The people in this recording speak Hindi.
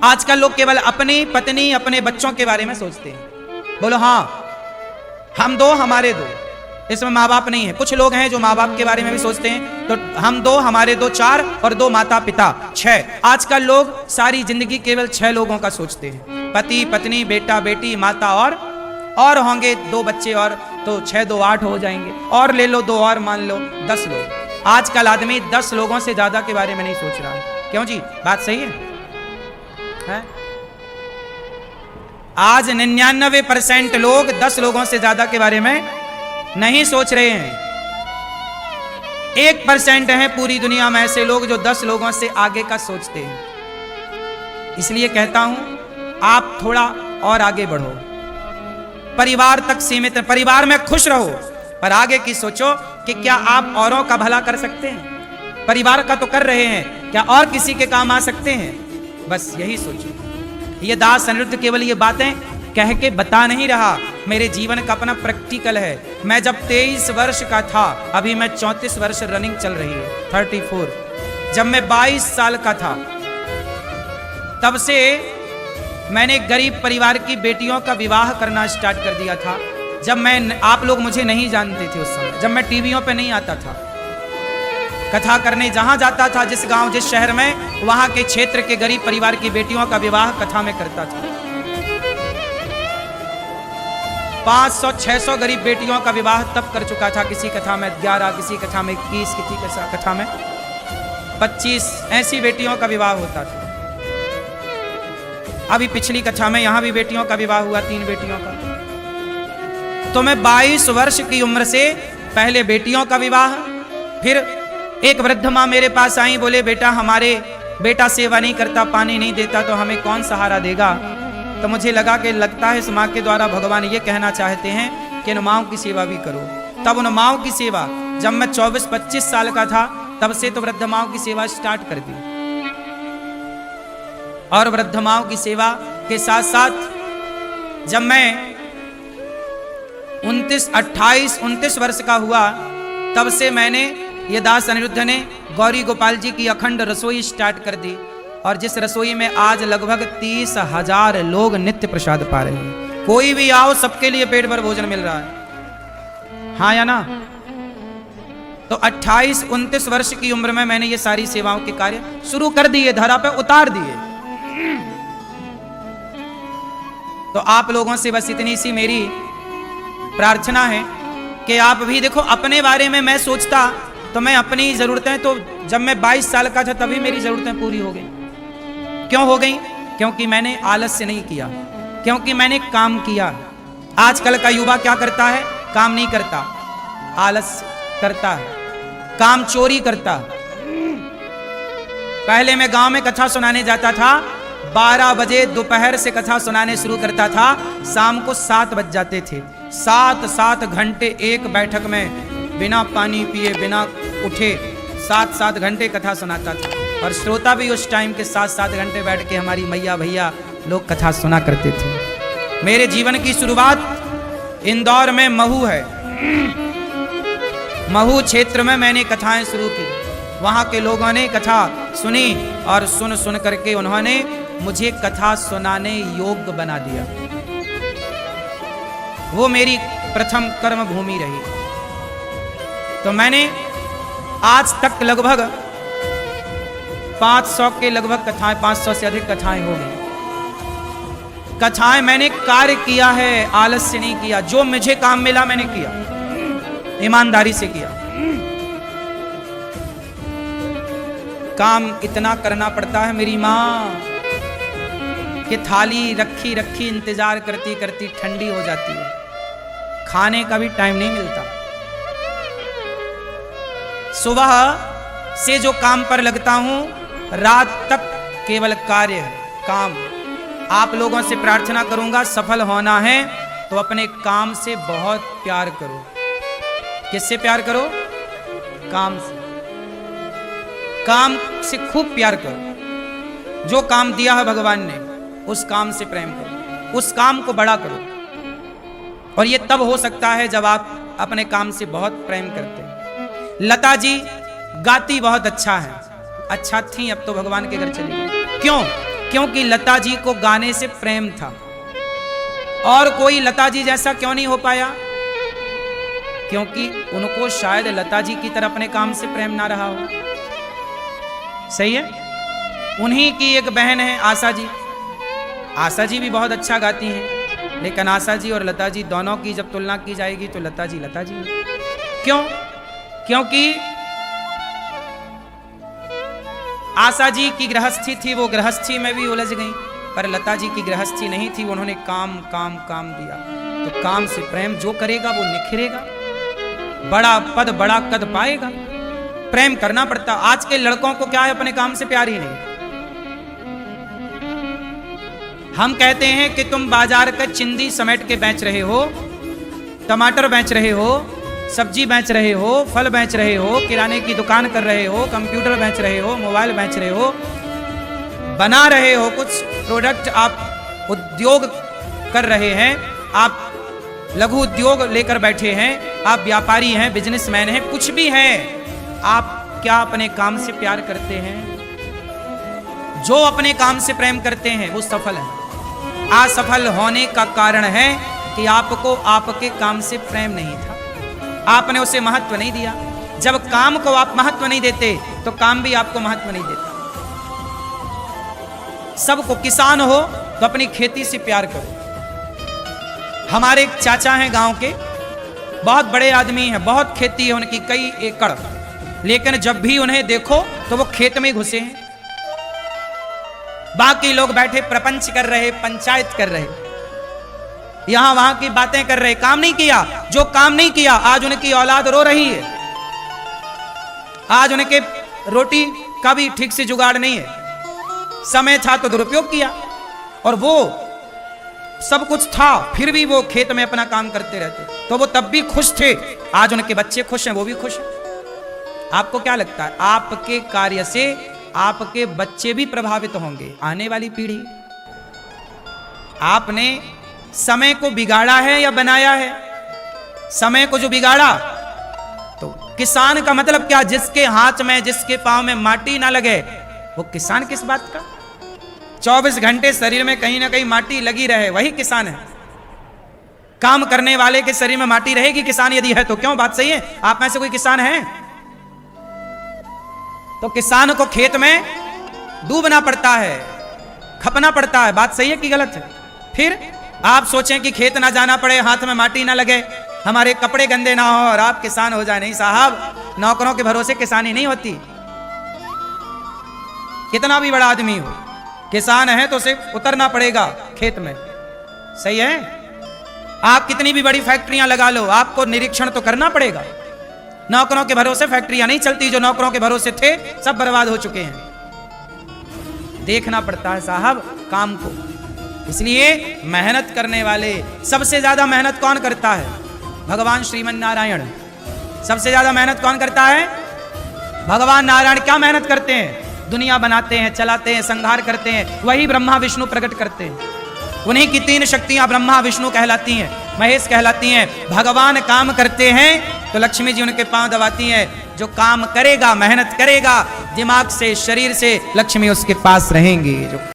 आजकल लोग केवल अपनी पत्नी अपने बच्चों के बारे में सोचते हैं। बोलो हाँ, हम दो हमारे दो, इसमें माँ बाप नहीं है। कुछ लोग हैं जो माँ बाप के बारे में भी सोचते हैं, तो हम दो हमारे दो, चार, और दो माता पिता, 6। आजकल लोग सारी जिंदगी केवल 6 लोगों का सोचते हैं, पति पत्नी बेटा बेटी माता, और होंगे 2 बच्चे, और तो 6 2 8 हो जाएंगे, और ले लो 2 और, मान लो 10 लोग। आजकल आदमी 10 लोगों से ज्यादा के बारे में नहीं सोच रहा है। क्यों जी, बात सही है? आज 99% लोग 10 लोगों से ज्यादा के बारे में नहीं सोच रहे हैं। 1% है पूरी दुनिया में ऐसे लोग जो 10 लोगों से आगे का सोचते हैं। इसलिए कहता हूं, आप थोड़ा और आगे बढ़ो, परिवार तक सीमित, परिवार में खुश रहो, पर आगे की सोचो कि क्या आप औरों का भला कर सकते हैं? परिवार का तो कर रहे हैं, क्या और किसी के काम आ सकते हैं? बस यही सोचो। ये दास अनिरुद्ध केवल ये बातें कह के बता नहीं रहा, मेरे जीवन का अपना प्रैक्टिकल है। मैं जब 23 वर्ष का था, अभी मैं 34 वर्ष रनिंग चल रही है, 34। जब मैं 22 साल का था, तब से मैंने गरीब परिवार की बेटियों का विवाह करना स्टार्ट कर दिया था। जब आप लोग मुझे नहीं जानते थे उस समय, जब मैं टीवियों पे नहीं आता था, कथा करने जहां जाता था, जिस गांव जिस शहर में, वहां के क्षेत्र के गरीब परिवार की बेटियों का विवाह कथा में करता था। 500-600 गरीब बेटियों का विवाह तब कर चुका था, किसी कथा में 11, किसी कथा में 21, किसी कथा में 25, ऐसी बेटियों का विवाह होता था। अभी पिछली कथा में यहां भी बेटियों का विवाह हुआ, 3 बेटियों का। तो मैं 22 वर्ष की उम्र से पहले बेटियों का विवाह, फिर एक वृद्ध माँ मेरे पास आई, बोले बेटा हमारे बेटा सेवा नहीं करता, पानी नहीं देता, तो हमें कौन सहारा देगा? तो मुझे लगा कि लगता है इस माँ के द्वारा भगवान ये कहना चाहते हैं कि उन माँओं की सेवा भी करो। तब उन माँओं की सेवा, जब मैं 24-25 साल का था, तब से तो वृद्ध माँओं की सेवा स्टार्ट कर दी। और वृद्ध माँओं की सेवा के साथ साथ जब मैं 29 वर्ष का हुआ, तब से मैंने, ये दास अनिरुद्ध ने गौरी गोपाल जी की अखंड रसोई स्टार्ट कर दी, और जिस रसोई में आज लगभग 30,000 लोग नित्य प्रसाद पा रहे हैं। कोई भी आओ, सबके लिए पेट भर भोजन मिल रहा है, हाँ या ना? तो 28-29 वर्ष की उम्र में मैंने ये सारी सेवाओं के कार्य शुरू कर दिए, धरा पे उतार दिए। तो आप लोगों से बस इतनी सी मेरी प्रार्थना है कि आप भी देखो, अपने बारे में मैं सोचता तो मैं अपनी जरूरतें, तो जब मैं 22 साल का था तभी मेरी जरूरतें पूरी हो गई। क्यों हो गई? क्योंकि मैंने आलस्य नहीं किया, क्योंकि मैंने काम किया। आजकल का युवा क्या करता है? काम नहीं करता, आलस्य करता है, काम चोरी करता। पहले मैं गांव में कथा सुनाने जाता था, 12 बजे दोपहर से कथा सुनाने शुरू करता था, शाम को 7 बज जाते थे। 7 घंटे एक बैठक में बिना पानी पिए, बिना उठे 7 घंटे कथा सुनाता था, और श्रोता भी उस टाइम के 7 घंटे बैठ के हमारी मैया भैया लोग कथा सुना करते थे। मेरे जीवन की शुरुआत इंदौर में महू है, महू क्षेत्र में मैंने कथाएं शुरू की। वहां के लोगों ने कथा सुनी, और सुन करके उन्होंने मुझे कथा सुनाने योग्य बना दिया। वो मेरी प्रथम कर्म भूमि रही। तो मैंने आज तक लगभग 500 के लगभग कथाएं, 500 से अधिक कथाएं हो गई। कथाएं मैंने कार्य किया है, आलस्य नहीं किया। जो मुझे काम मिला मैंने किया, ईमानदारी से किया। काम इतना करना पड़ता है, मेरी माँ कि थाली रखी रखी इंतजार करती करती ठंडी हो जाती है, खाने का भी टाइम नहीं मिलता। सुबह से जो काम पर लगता हूं, रात तक केवल कार्य है, काम। आप लोगों से प्रार्थना करूंगा, सफल होना है तो अपने काम से बहुत प्यार करो। किससे प्यार करो? काम से। काम से खूब प्यार करो। जो काम दिया है भगवान ने, उस काम से प्रेम करो, उस काम को बड़ा करो। और ये तब हो सकता है जब आप अपने काम से बहुत प्रेम करते हैं। लता जी गाती बहुत अच्छा है, अच्छा थी, अब तो भगवान के घर चली गई। क्यों? क्योंकि लता जी को गाने से प्रेम था। और कोई लता जी जैसा क्यों नहीं हो पाया? क्योंकि उनको शायद लता जी की तरह अपने काम से प्रेम ना रहा हो। सही है। उन्हीं की एक बहन है आशा जी। आशा जी भी बहुत अच्छा गाती हैं, लेकिन आशा जी और लता जी दोनों की जब तुलना की जाएगी तो लता जी क्यों? क्योंकि आशा जी की गृहस्थी थी, वो गृहस्थी में भी उलझ गई, पर लता जी की गृहस्थी नहीं थी, उन्होंने काम काम काम दिया। तो काम से प्रेम जो करेगा वो निखरेगा, बड़ा पद बड़ा कद पाएगा। प्रेम करना पड़ता। आज के लड़कों को क्या है, अपने काम से प्यार ही नहीं। हम कहते हैं कि तुम बाजार का चिंदी समेट के बेच रहे हो, टमाटर बेच रहे हो, सब्जी बेच रहे हो, फल बेच रहे हो, किराने की दुकान कर रहे हो, कंप्यूटर बेच रहे हो, मोबाइल बेच रहे हो, बना रहे हो कुछ प्रोडक्ट, आप उद्योग कर रहे हैं, आप लघु उद्योग लेकर बैठे हैं, आप व्यापारी हैं, बिजनेसमैन हैं, कुछ भी हैं। आप क्या अपने काम से प्यार करते हैं? जो अपने काम से प्रेम करते हैं वो सफल है। असफल होने का कारण है कि आपको आपके काम से प्रेम नहीं था, आपने उसे महत्व नहीं दिया। जब काम को आप महत्व नहीं देते तो काम भी आपको महत्व नहीं देता। सबको किसान हो तो अपनी खेती से प्यार करो। हमारे एक चाचा हैं गांव के, बहुत बड़े आदमी हैं, बहुत खेती है उनकी, कई एकड़, लेकिन जब भी उन्हें देखो तो वो खेत में घुसे हैं। बाकी लोग बैठे प्रपंच कर रहे, पंचायत कर रहे, यहां वहां की बातें कर रहे, काम नहीं किया। जो काम नहीं किया आज उनकी औलाद रो रही है, आज उनके रोटी का भी ठीक से जुगाड़ नहीं है। समय था तो दुरुपयोग किया, और वो सब कुछ था फिर भी वो खेत में अपना काम करते रहते, तो वो तब भी खुश थे। आज उनके बच्चे खुश हैं, वो भी खुश हैं। आपको क्या लगता है, आपके कार्य से आपके बच्चे भी प्रभावित होंगे, आने वाली पीढ़ी? आपने समय को बिगाड़ा है या बनाया है? समय को जो बिगाड़ा, तो किसान का मतलब क्या? जिसके हाथ में, जिसके पांव में माटी ना लगे वो किसान किस बात का? 24 घंटे शरीर में कहीं ना कहीं माटी लगी रहे, वही किसान है। काम करने वाले के शरीर में माटी रहेगी किसान यदि है तो। क्यों? बात सही है। आप में से कोई किसान है? तो किसान को खेत में डूबना पड़ता है, खपना पड़ता है। बात सही है कि गलत है? फिर आप सोचें कि खेत ना जाना पड़े, हाथ में माटी ना लगे, हमारे कपड़े गंदे ना हो और आप किसान हो जाए। नहीं साहब, नौकरों के भरोसे किसानी नहीं होती। कितना भी बड़ा आदमी हो, किसान है तो उसे उतरना पड़ेगा खेत में। सही है? आप कितनी भी बड़ी फैक्ट्रियां लगा लो, आपको निरीक्षण तो करना पड़ेगा। नौकरों के भरोसे फैक्ट्रियां नहीं चलती। जो नौकरों के भरोसे थे सब बर्बाद हो चुके हैं। देखना पड़ता है साहब काम को। इसलिए मेहनत करने वाले, सबसे ज्यादा मेहनत कौन करता है? भगवान श्रीमन नारायण। सबसे ज्यादा मेहनत कौन करता है? भगवान नारायण। क्या मेहनत करते हैं? दुनिया बनाते हैं, चलाते हैं, संहार करते हैं, वही ब्रह्मा विष्णु प्रकट करते हैं। उन्हीं की 3 शक्तियां ब्रह्मा विष्णु कहलाती हैं, महेश कहलाती हैं। भगवान काम करते हैं तो लक्ष्मी जी उनके पांव दबाती हैं। जो काम करेगा, मेहनत करेगा, दिमाग से, शरीर से, लक्ष्मी उसके पास रहेंगी। जो